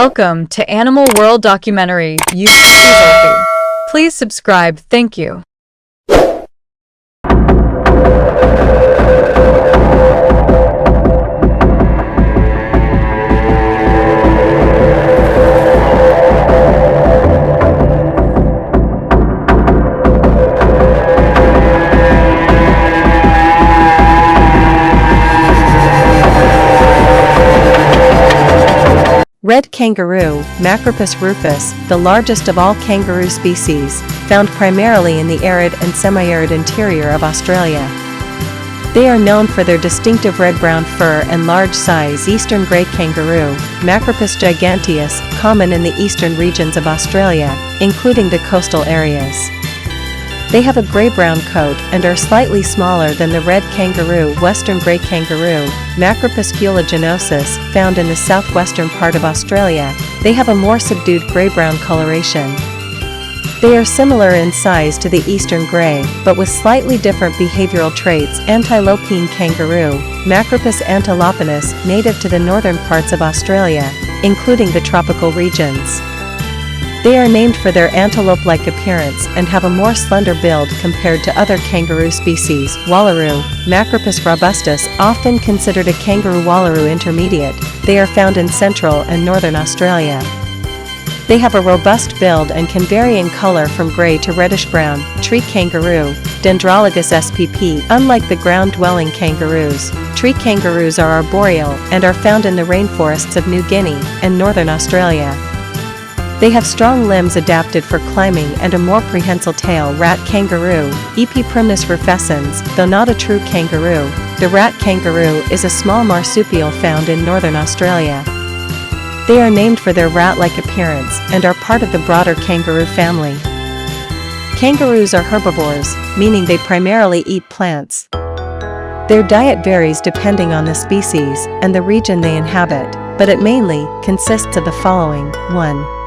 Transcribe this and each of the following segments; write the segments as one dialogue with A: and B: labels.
A: Welcome to Animal World Documentary. You Healthy. Please subscribe. Thank you.
B: Red kangaroo, Macropus rufus, the largest of all kangaroo species, found primarily in the arid and semi-arid interior of Australia. They are known for their distinctive red-brown fur and large-size eastern grey kangaroo, Macropus giganteus, common in the eastern regions of Australia, including the coastal areas. They have a grey-brown coat and are slightly smaller than the red kangaroo, western grey kangaroo, Macropus fuliginosus, found in the southwestern part of Australia. They have a more subdued grey-brown coloration. They are similar in size to the eastern grey, but with slightly different behavioral traits. Antilopine kangaroo, Macropus antilopinus, native to the northern parts of Australia, including the tropical regions. They are named for their antelope-like appearance and have a more slender build compared to other kangaroo species. Wallaroo, Macropus robustus, often considered a kangaroo wallaroo intermediate. They are found in central and northern Australia. They have a robust build and can vary in color from gray to reddish-brown. Tree kangaroo, Dendrologus spp. Unlike the ground-dwelling kangaroos, tree kangaroos are arboreal and are found in the rainforests of New Guinea and northern Australia. They have strong limbs adapted for climbing and a more prehensile tail. Rat kangaroo, Epiprimus rufescens. Though not a true kangaroo, the rat kangaroo is a small marsupial found in northern Australia. They are named for their rat-like appearance and are part of the broader kangaroo family. Kangaroos are herbivores, meaning they primarily eat plants. Their diet varies depending on the species and the region they inhabit, but it mainly consists of the following. 1.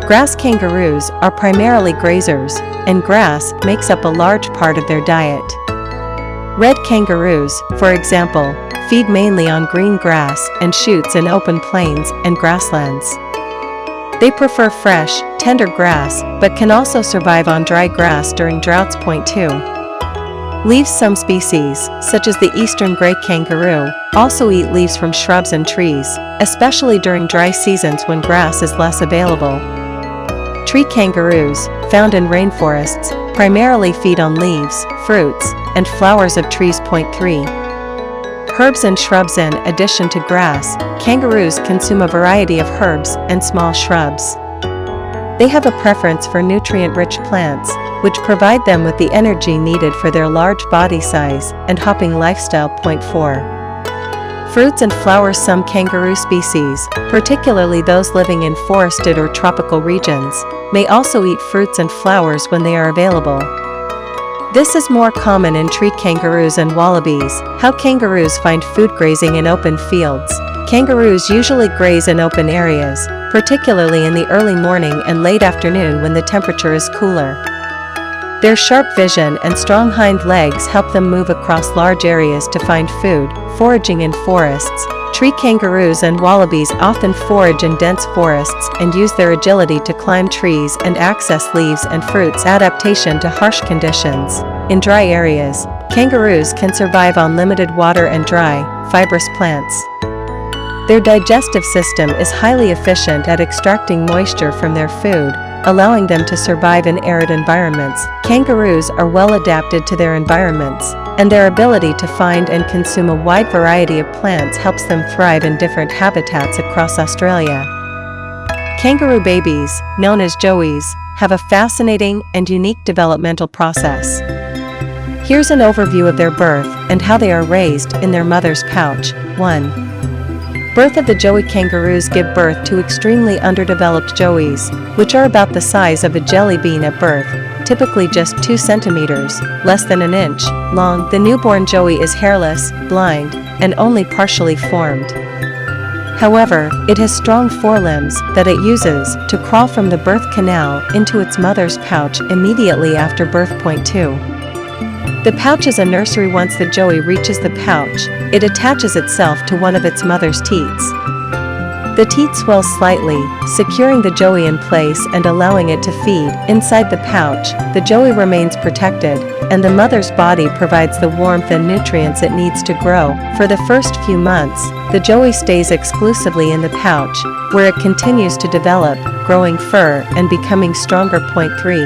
B: Grass kangaroos are primarily grazers, and grass makes up a large part of their diet. Red kangaroos, for example, feed mainly on green grass and shoots in open plains and grasslands. They prefer fresh, tender grass, but can also survive on dry grass during droughts. 2. Leaves. Some species, such as the eastern grey kangaroo, also eat leaves from shrubs and trees, especially during dry seasons when grass is less available. Tree kangaroos, found in rainforests, primarily feed on leaves, fruits, and flowers of trees. 3. Herbs and shrubs. In addition to grass, kangaroos consume a variety of herbs and small shrubs. They have a preference for nutrient-rich plants, which provide them with the energy needed for their large body size and hopping lifestyle. 4. Fruits and flowers. Some kangaroo species, particularly those living in forested or tropical regions, may also eat fruits and flowers when they are available. This is more common in tree kangaroos and wallabies. How kangaroos find food. Grazing in open fields. Kangaroos usually graze in open areas, particularly in the early morning and late afternoon when the temperature is cooler. Their sharp vision and strong hind legs help them move across large areas to find food. Foraging in forests. Tree kangaroos and wallabies often forage in dense forests and use their agility to climb trees and access leaves and fruits. Adaptation to harsh conditions. In dry areas, kangaroos can survive on limited water and dry, fibrous plants. Their digestive system is highly efficient at extracting moisture from their food, allowing them to survive in arid environments. Kangaroos are well adapted to their environments, and their ability to find and consume a wide variety of plants helps them thrive in different habitats across Australia. Kangaroo babies, known as joeys, have a fascinating and unique developmental process. Here's an overview of their birth and how they are raised in their mother's pouch. 1. Birth of the joey. Kangaroos give birth to extremely underdeveloped joeys, which are about the size of a jelly bean at birth, typically just 2 centimeters, less than an inch, long. The newborn joey is hairless, blind, and only partially formed. However, it has strong forelimbs that it uses to crawl from the birth canal into its mother's pouch immediately after birth. 2. The pouch is a nursery. Once the joey reaches the pouch, it attaches itself to one of its mother's teats. The teat swells slightly, securing the joey in place and allowing it to feed. Inside the pouch, the joey remains protected, and the mother's body provides the warmth and nutrients it needs to grow. For the first few months, the joey stays exclusively in the pouch, where it continues to develop, growing fur and becoming stronger. Point 3.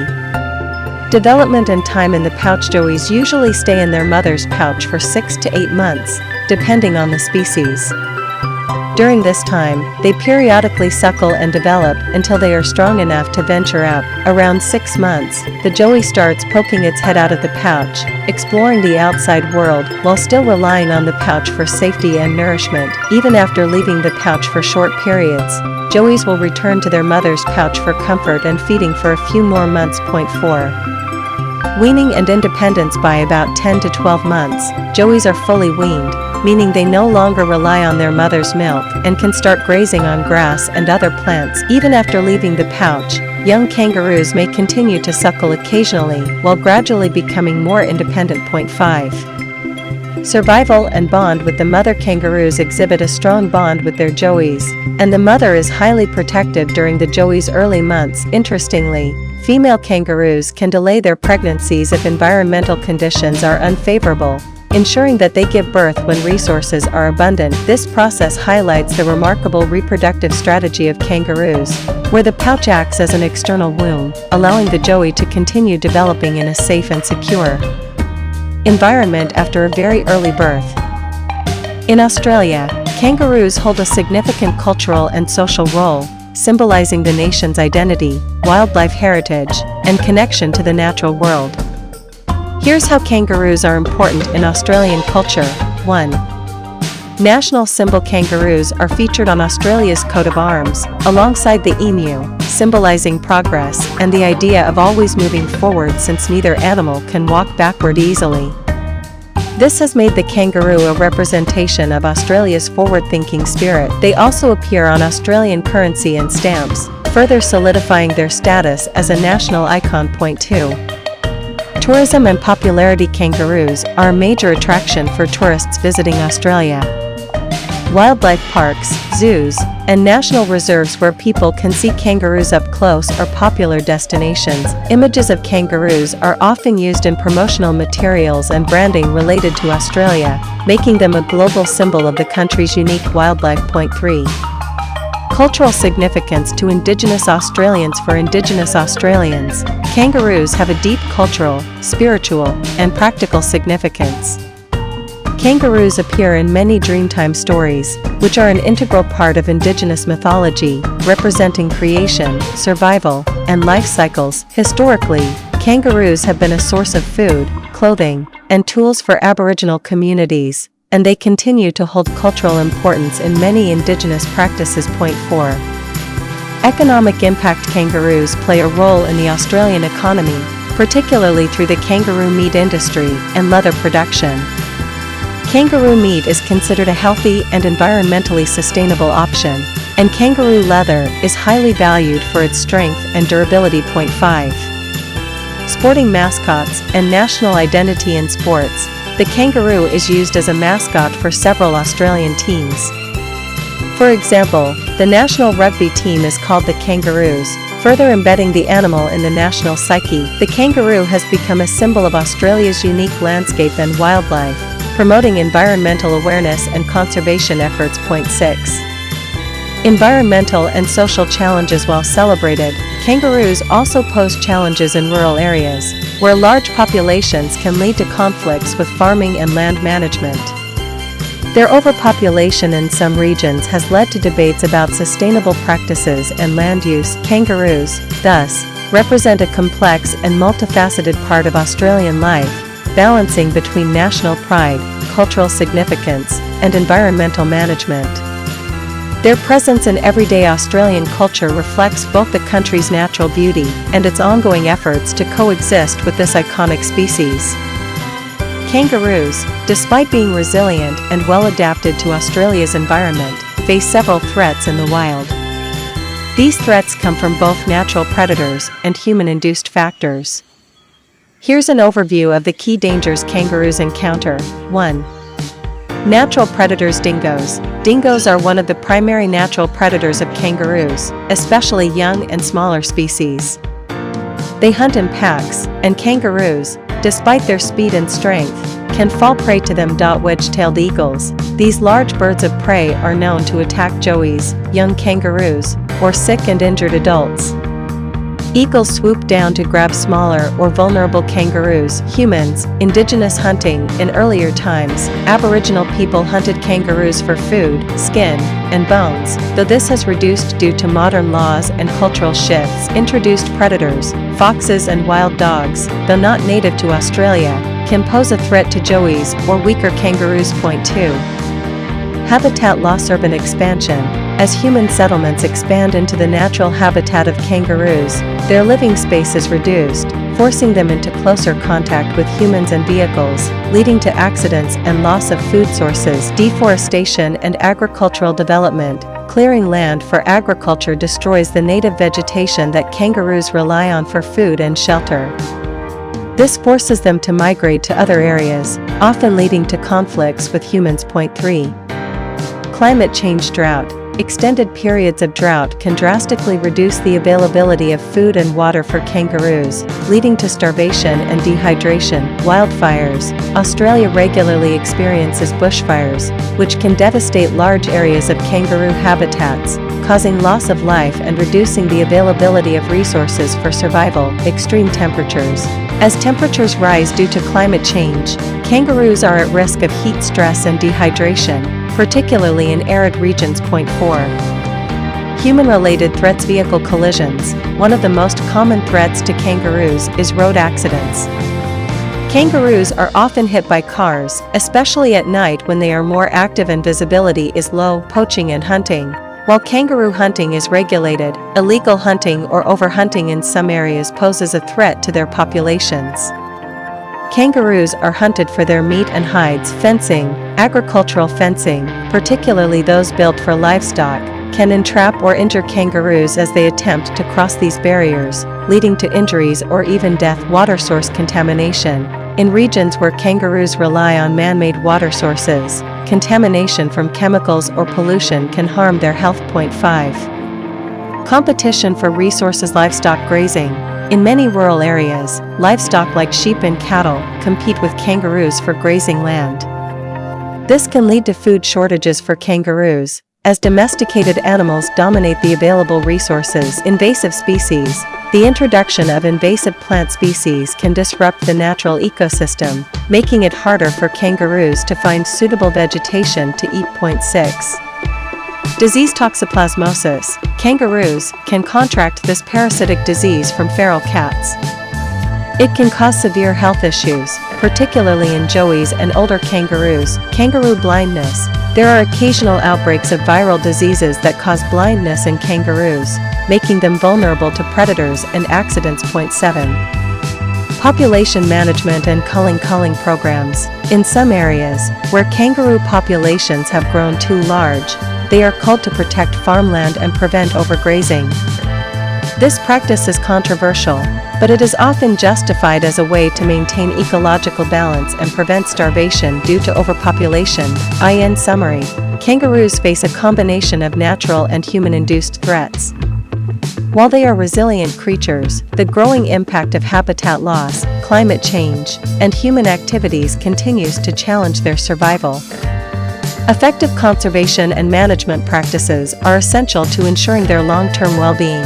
B: Development and time in the pouch. Joeys usually stay in their mother's pouch for 6 to 8 months, depending on the species. During this time, they periodically suckle and develop until they are strong enough to venture out. Around 6 months, the joey starts poking its head out of the pouch, exploring the outside world while still relying on the pouch for safety and nourishment. Even after leaving the pouch for short periods, joeys will return to their mother's pouch for comfort and feeding for a few more months. Point 4. Weaning and independence. By about 10 to 12 months, joeys are fully weaned, meaning they no longer rely on their mother's milk and can start grazing on grass and other plants. Even after leaving the pouch, young kangaroos may continue to suckle occasionally while gradually becoming more independent. Point 5. Survival and bond with the mother. Kangaroos exhibit a strong bond with their joeys, and the mother is highly protective during the joey's early months. Interestingly, female kangaroos can delay their pregnancies if environmental conditions are unfavorable, ensuring that they give birth when resources are abundant. This process highlights the remarkable reproductive strategy of kangaroos, where the pouch acts as an external womb, allowing the joey to continue developing in a safe and secure environment after a very early birth. In Australia, kangaroos hold a significant cultural and social role, symbolizing the nation's identity, wildlife heritage, and connection to the natural world. Here's how kangaroos are important in Australian culture. 1. National symbol. Kangaroos are featured on Australia's coat of arms, alongside the emu, symbolizing progress and the idea of always moving forward since neither animal can walk backward easily. This has made the kangaroo a representation of Australia's forward-thinking spirit. They also appear on Australian currency and stamps, further solidifying their status as a national icon. Point 2. Tourism and popularity. Kangaroos are a major attraction for tourists visiting Australia. Wildlife parks, zoos, and national reserves where people can see kangaroos up close are popular destinations. Images of kangaroos are often used in promotional materials and branding related to Australia, making them a global symbol of the country's unique wildlife. Point 3. Cultural significance to Indigenous Australians. For Indigenous Australians, kangaroos have a deep cultural, spiritual, and practical significance. Kangaroos appear in many Dreamtime stories, which are an integral part of Indigenous mythology, representing creation, survival, and life cycles. Historically, kangaroos have been a source of food, clothing, and tools for Aboriginal communities, and they continue to hold cultural importance in many Indigenous practices. Point 4. Economic impact. Kangaroos play a role in the Australian economy, particularly through the kangaroo meat industry and leather production. Kangaroo meat is considered a healthy and environmentally sustainable option, and kangaroo leather is highly valued for its strength and durability. Point 5. Sporting mascots and national identity. In sports, the kangaroo is used as a mascot for several Australian teams. For example, the national rugby team is called the Kangaroos, further embedding the animal in the national psyche. The kangaroo has become a symbol of Australia's unique landscape and wildlife, promoting environmental awareness and conservation efforts. Point 6. Environmental and social challenges. While celebrated, kangaroos also pose challenges in rural areas, where large populations can lead to conflicts with farming and land management. Their overpopulation in some regions has led to debates about sustainable practices and land use. Kangaroos, thus, represent a complex and multifaceted part of Australian life, balancing between national pride, cultural significance, and environmental management. Their presence in everyday Australian culture reflects both the country's natural beauty and its ongoing efforts to coexist with this iconic species. Kangaroos, despite being resilient and well adapted to Australia's environment, face several threats in the wild. These threats come from both natural predators and human-induced factors. Here's an overview of the key dangers kangaroos encounter. 1. Natural predators. Dingoes. Dingoes are one of the primary natural predators of kangaroos, especially young and smaller species. They hunt in packs, and kangaroos, despite their speed and strength, can fall prey to them. Wedge-tailed eagles. These large birds of prey are known to attack joeys, young kangaroos, or sick and injured adults. Eagles swoop down to grab smaller or vulnerable kangaroos. Humans. Indigenous hunting. In earlier times, Aboriginal people hunted kangaroos for food, skin, and bones, though this has reduced due to modern laws and cultural shifts. Introduced predators. Foxes and wild dogs, though not native to Australia, can pose a threat to joeys or weaker kangaroos. Point 2. Habitat loss. Urban expansion. As human settlements expand into the natural habitat of kangaroos, their living space is reduced, forcing them into closer contact with humans and vehicles, leading to accidents and loss of food sources. Deforestation and agricultural development. Clearing land for agriculture destroys the native vegetation that kangaroos rely on for food and shelter. This forces them to migrate to other areas, often leading to conflicts with humans. Point 3. Climate change. Drought. Extended periods of drought can drastically reduce the availability of food and water for kangaroos, leading to starvation and dehydration. Wildfires. Australia regularly experiences bushfires, which can devastate large areas of kangaroo habitats, causing loss of life and reducing the availability of resources for survival. Extreme temperatures. As temperatures rise due to climate change, kangaroos are at risk of heat stress and dehydration, particularly in arid regions. Point 4. Human-related threats. Vehicle collisions. One of the most common threats to kangaroos is road accidents. Kangaroos are often hit by cars, especially at night when they are more active and visibility is low. Poaching and hunting. While kangaroo hunting is regulated, illegal hunting or overhunting in some areas poses a threat to their populations. Kangaroos are hunted for their meat and hides. Fencing. Agricultural fencing, particularly those built for livestock, can entrap or injure kangaroos as they attempt to cross these barriers, leading to injuries or even death. Water source contamination. In regions where kangaroos rely on man-made water sources, contamination from chemicals or pollution can harm their health. Point 5. Competition for resources. Livestock grazing. In many rural areas, livestock like sheep and cattle compete with kangaroos for grazing land. This can lead to food shortages for kangaroos, as domesticated animals dominate the available resources. Invasive species. The introduction of invasive plant species can disrupt the natural ecosystem, making it harder for kangaroos to find suitable vegetation to eat. Point 6. Disease. Toxoplasmosis. Kangaroos can contract this parasitic disease from feral cats. It can cause severe health issues, particularly in joeys and older kangaroos. Kangaroo blindness. There are occasional outbreaks of viral diseases that cause blindness in kangaroos, making them vulnerable to predators and accidents. Point 7. Population management and culling programs. In some areas, where kangaroo populations have grown too large, they are culled to protect farmland and prevent overgrazing. This practice is controversial, but it is often justified as a way to maintain ecological balance and prevent starvation due to overpopulation. In summary, kangaroos face a combination of natural and human-induced threats. While they are resilient creatures, the growing impact of habitat loss, climate change, and human activities continues to challenge their survival. Effective conservation and management practices are essential to ensuring their long-term well-being.